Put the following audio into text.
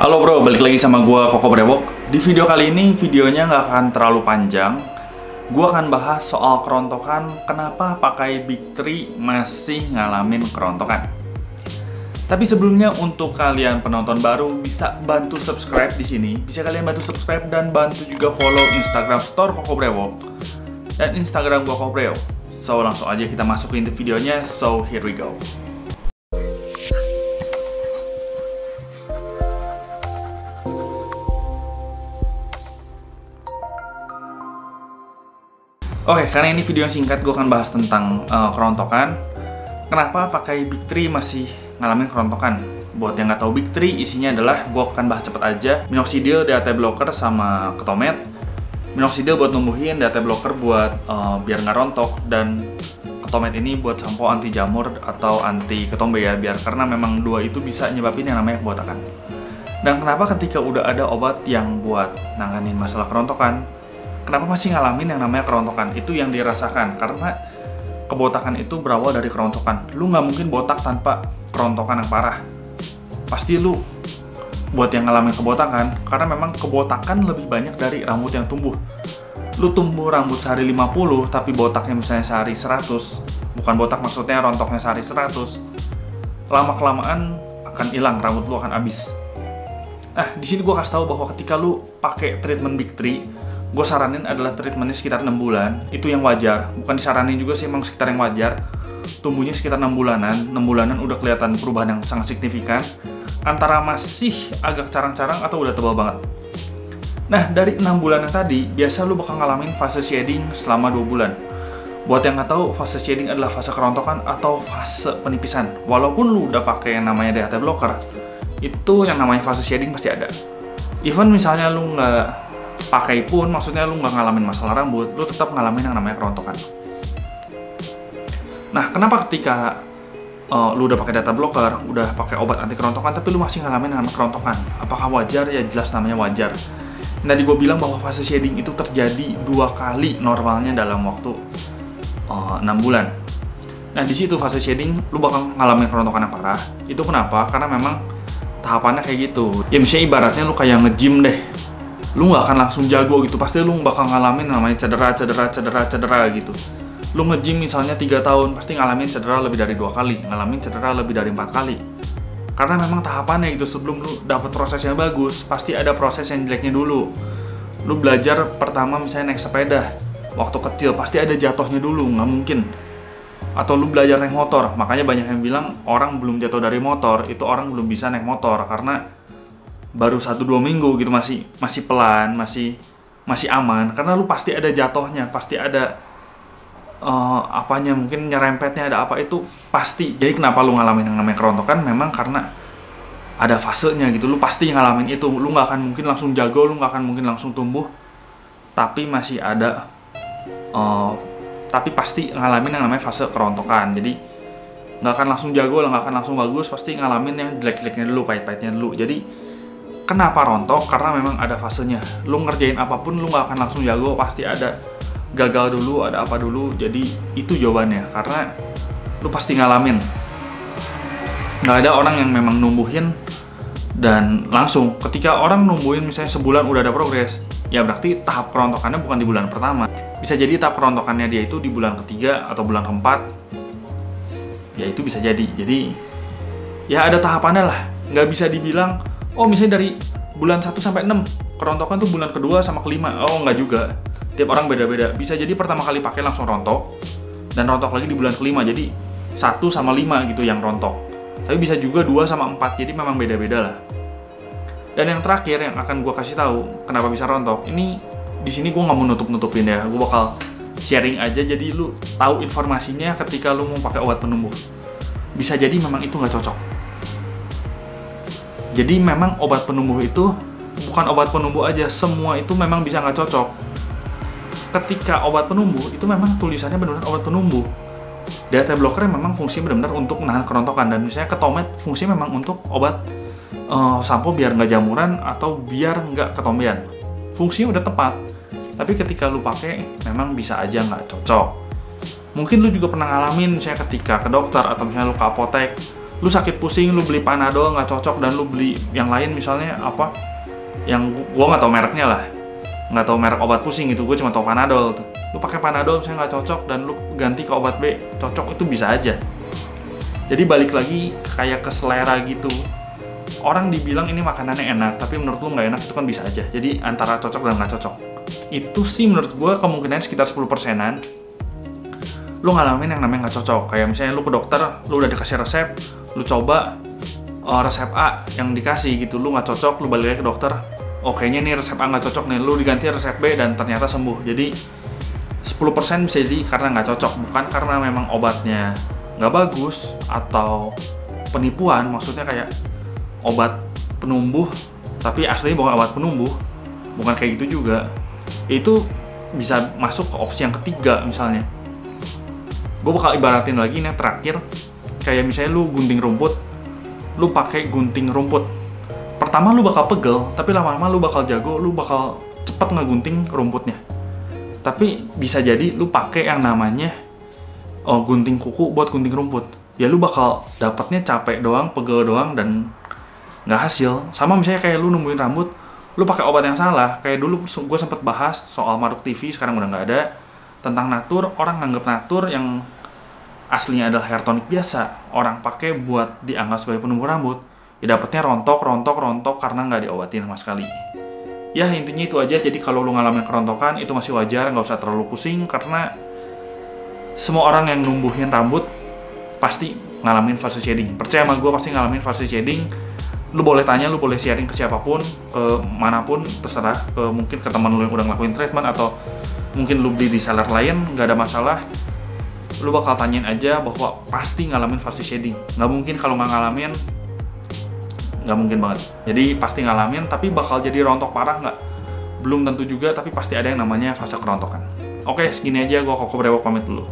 Halo bro, balik lagi sama gua Koko Brewok. Di video kali ini, videonya nggak akan terlalu panjang. Gua akan bahas soal kerontokan, kenapa pakai Big 3 masih ngalamin kerontokan. Tapi sebelumnya, untuk kalian penonton baru, bisa bantu subscribe di sini. Bisa kalian bantu subscribe dan bantu juga follow Instagram Store Koko Brewok dan Instagram gua Koko Brewok. So, langsung aja kita masukin ke videonya. So, here we go. Oke, karena ini video yang singkat, gue akan bahas tentang kerontokan. Kenapa pakai Big 3 masih ngalamin kerontokan? Buat yang nggak tahu, Big 3 isinya adalah, gue akan bahas cepet aja, minoxidil, DHT blocker, sama ketomet. Minoxidil buat numbuhin, DHT blocker buat biar nggak rontok, dan ketomet ini buat sampo anti jamur atau anti ketombe ya, biar karena memang dua itu bisa nyebabin yang namanya kebotakan. Dan kenapa ketika udah ada obat yang buat nanganin masalah kerontokan, kenapa masih ngalamin yang namanya kerontokan? Itu yang dirasakan, karena kebotakan itu berawal dari kerontokan. Lu nggak mungkin botak tanpa kerontokan yang parah. Pasti lu buat yang ngalamin kebotakan, karena memang kebotakan lebih banyak dari rambut yang tumbuh. Lu tumbuh rambut sehari 50, tapi botaknya misalnya sehari 100. Bukan botak maksudnya rontoknya sehari 100. Lama-kelamaan akan hilang, rambut lu akan habis. Nah, di sini gue kasih tahu bahwa ketika lu pakai treatment Big 3, gue saranin adalah treatmentnya sekitar 6 bulan. Itu yang wajar, bukan disaranin juga sih, emang sekitar yang wajar. Tumbuhnya sekitar 6 bulanan. 6 bulanan udah kelihatan perubahan yang sangat signifikan, antara masih agak carang-carang atau udah tebal banget. Nah, dari 6 bulan yang tadi, biasa lu bakal ngalamin fase shading selama 2 bulan. Buat yang nggak tahu, fase shading adalah fase kerontokan atau fase penipisan. Walaupun lu udah pakai yang namanya DHT blocker, itu yang namanya fase shading pasti ada. Even misalnya lu nggak pakai pun, maksudnya lu nggak ngalamin masalah rambut, lu tetap ngalamin yang namanya kerontokan. Nah, kenapa ketika lu udah pakai data blocker, udah pakai obat anti kerontokan, tapi lu masih ngalamin yang namanya kerontokan? Apakah wajar? Ya jelas namanya wajar. Nah, tadi gue bilang bahwa fase shading itu terjadi 2 kali normalnya dalam waktu 6 bulan. Nah, di situ fase shading lu bakal ngalamin kerontokan yang parah. Itu kenapa? Karena memang tahapannya kayak gitu. Ya misalnya ibaratnya lu kayak nge-gym deh. Lu nggak akan langsung jago gitu, pasti lu bakal ngalamin namanya cedera gitu. Lu nge-gym misalnya 3 tahun, pasti ngalamin cedera lebih dari 2 kali, ngalamin cedera lebih dari 4 kali. Karena memang tahapannya gitu, sebelum lu dapet proses yang bagus, pasti ada proses yang jeleknya dulu. Lu belajar pertama misalnya naik sepeda, waktu kecil pasti ada jatuhnya dulu, nggak mungkin. Atau lu belajar naik motor, makanya banyak yang bilang orang belum jatuh dari motor, itu orang belum bisa naik motor, karena baru 1-2 minggu gitu, masih pelan, masih aman, karena lu pasti ada jatuhnya, pasti ada apanya, mungkin nyerempetnya ada apa, itu pasti. Jadi kenapa lu ngalamin yang namanya kerontokan, memang karena ada fasenya gitu, lu pasti ngalamin itu. Lu nggak akan mungkin langsung jago, lu nggak akan mungkin langsung tumbuh, tapi masih ada tapi pasti ngalamin yang namanya fase kerontokan. Jadi nggak akan langsung jago, nggak akan langsung bagus, pasti ngalamin yang jelek-jeleknya dulu, pahit-pahitnya dulu. Jadi kenapa rontok? Karena memang ada fasenya. Lu ngerjain apapun, lu nggak akan langsung jago, pasti ada gagal dulu, ada apa dulu. Jadi itu jawabannya, karena lu pasti ngalamin. Nggak ada orang yang memang numbuhin dan langsung. Ketika orang numbuhin misalnya sebulan udah ada progres, ya berarti tahap kerontokannya bukan di bulan pertama. Bisa jadi tahap kerontokannya dia itu di bulan ketiga atau bulan keempat. Ya itu bisa jadi. Jadi ya ada tahapannya lah. Nggak bisa dibilang, oh misalnya dari bulan 1 sampai 6, kerontokan tuh bulan kedua sama kelima. Oh nggak juga. Tiap orang beda-beda. Bisa jadi pertama kali pakai langsung rontok, dan rontok lagi di bulan kelima. Jadi 1 sama 5 gitu yang rontok. Tapi bisa juga 2 sama 4. Jadi memang beda-beda lah. Dan yang terakhir yang akan gue kasih tahu kenapa bisa rontok, ini di sini gue nggak mau nutup-nutupin ya. Gue bakal sharing aja, jadi lu tahu informasinya ketika lu mau pakai obat penumbuh. Bisa jadi memang itu nggak cocok. Jadi memang obat penumbuh itu bukan obat penumbuh aja, semua itu memang bisa nggak cocok. Ketika obat penumbuh itu memang tulisannya benar-benar obat penumbuh. DHT blocker memang fungsinya benar-benar untuk menahan kerontokan, dan misalnya ketomet fungsinya memang untuk obat sampo biar nggak jamuran atau biar nggak ketombean. Fungsinya udah tepat, tapi ketika lu pakai memang bisa aja nggak cocok. Mungkin lu juga pernah ngalamin misalnya ketika ke dokter atau misalnya lu ke apotek, Lu sakit pusing, lu beli Panadol nggak cocok, dan lu beli yang lain misalnya apa, yang gua nggak tahu mereknya lah, nggak tahu merek obat pusing gitu, gue cuma tahu Panadol tuh. Lu pakai Panadol misalnya nggak cocok dan lu ganti ke obat B cocok, itu bisa aja. Jadi balik lagi kayak ke selera gitu. Orang dibilang ini makanannya enak, tapi menurut lu nggak enak, itu kan bisa aja. Jadi antara cocok dan nggak cocok. Itu sih menurut gue kemungkinan sekitar 10%-an. Lu ngalamin yang namanya nggak cocok. Kayak misalnya lu ke dokter, lu udah dikasih resep, lu coba resep A yang dikasih gitu, lu nggak cocok, lu balik lagi ke dokter, oh kayaknya nih resep A nggak cocok nih, lu diganti resep B dan ternyata sembuh. Jadi 10% bisa jadi karena nggak cocok, bukan karena memang obatnya nggak bagus atau penipuan. Maksudnya kayak obat penumbuh tapi aslinya bukan obat penumbuh, bukan kayak gitu juga. Itu bisa masuk ke opsi yang ketiga. Misalnya gue bakal ibaratin lagi nih terakhir, kayak misalnya lu gunting rumput, lu pakai gunting rumput, pertama lu bakal pegel, tapi lama-lama lu bakal jago, lu bakal cepet ngegunting rumputnya. Tapi bisa jadi lu pakai yang namanya gunting kuku buat gunting rumput, ya lu bakal dapatnya capek doang, pegel doang, dan nggak hasil. Sama misalnya kayak lu numbuhin rambut, lu pakai obat yang salah. Kayak dulu gue sempet bahas soal Maruk TV, sekarang udah nggak ada, tentang natur. Orang nganggep natur yang aslinya adalah hair tonic biasa, orang pakai buat dianggap sebagai penumbuh rambut, ya dapetnya rontok karena nggak diobatin sama sekali. Ya intinya itu aja. Jadi kalau lu ngalamin kerontokan itu masih wajar, nggak usah terlalu pusing, karena semua orang yang numbuhin rambut pasti ngalamin fase shading. Percaya sama gue, pasti ngalamin fase shading. Lu boleh tanya, lu boleh sharing ke siapapun, ke manapun, terserah, mungkin ke teman lu yang udah ngelakuin treatment, atau mungkin lu beli di seller lain, nggak ada masalah. Lu bakal tanyain aja bahwa pasti ngalamin fase shading. Nggak mungkin kalau nggak ngalamin, nggak mungkin banget. Jadi pasti ngalamin, tapi bakal jadi rontok parah nggak? Belum tentu juga, tapi pasti ada yang namanya fase kerontokan. Oke, segini aja, gua Koko Brewok pamit dulu.